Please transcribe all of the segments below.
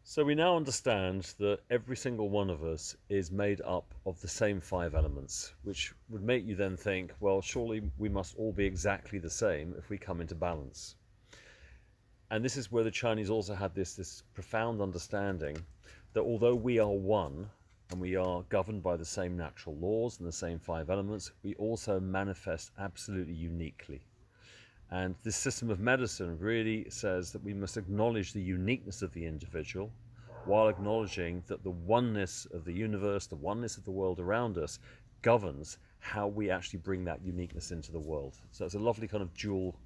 So we now understand that every single one of us is made up of the same five elements, which would make you then think, well, surely we must all be exactly the same if we come into balance. And this is where the Chinese also had this profound understanding that although we are one and we are governed by the same natural laws and the same five elements, we also manifest absolutely uniquely. And this system of medicine really says that we must acknowledge the uniqueness of the individual while acknowledging that the oneness of the universe, the oneness of the world around us, governs how we actually bring that uniqueness into the world. So it's a lovely kind of dual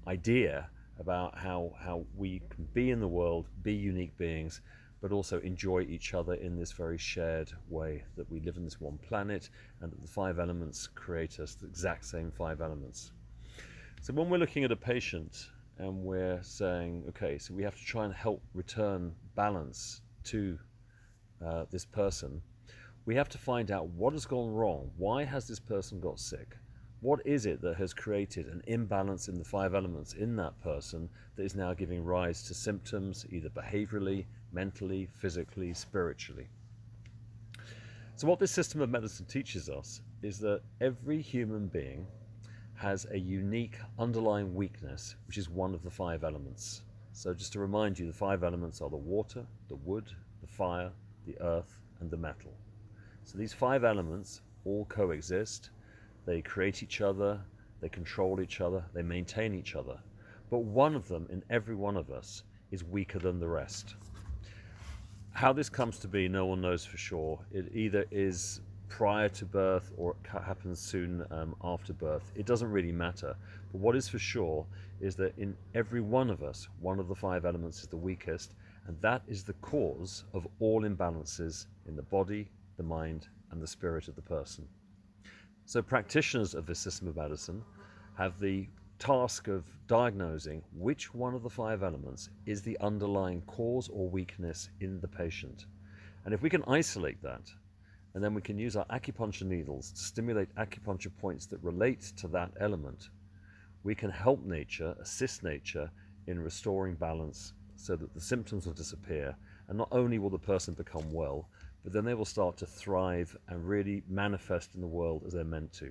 idea about how we can be in the world, be unique beings, but also enjoy each other in this very shared way, that we live in this one planet and that the five elements create us, the exact same five elements. So when we're looking at a patient and we're saying, okay, so we have to try and help return balance to this person, we have to find out what has gone wrong. Why has this person got sick? What is it that has created an imbalance in the five elements in that person that is now giving rise to symptoms, either behaviorally, mentally, physically, spiritually? So what this system of medicine teaches us is that every human being has a unique underlying weakness, which is one of the five elements. So just to remind you, the five elements are the water, the wood, the fire, the earth, and the metal. So these five elements all coexist. They create each other, they control each other, they maintain each other. But one of them in every one of us is weaker than the rest. How this comes to be, no one knows for sure. It either is prior to birth or it happens soon after birth. It doesn't really matter. But what is for sure is that in every one of us, one of the five elements is the weakest, and that is the cause of all imbalances in the body, the mind, and the spirit of the person. So practitioners of this system of medicine have the task of diagnosing which one of the five elements is the underlying cause or weakness in the patient. And if we can isolate that, and then we can use our acupuncture needles to stimulate acupuncture points that relate to that element, we can help nature, assist nature in restoring balance so that the symptoms will disappear, and not only will the person become well, but then they will start to thrive and really manifest in the world as they're meant to.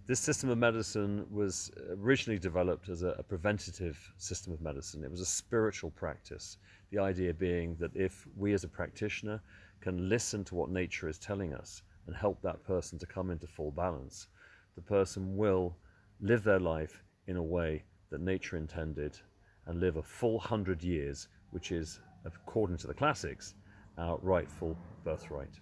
This system of medicine was originally developed as a preventative system of medicine. It was a spiritual practice. The idea being that if we as a practitioner can listen to what nature is telling us and help that person to come into full balance, the person will live their life in a way that nature intended and live a full 100 years, which is, according to the classics, our rightful birthright.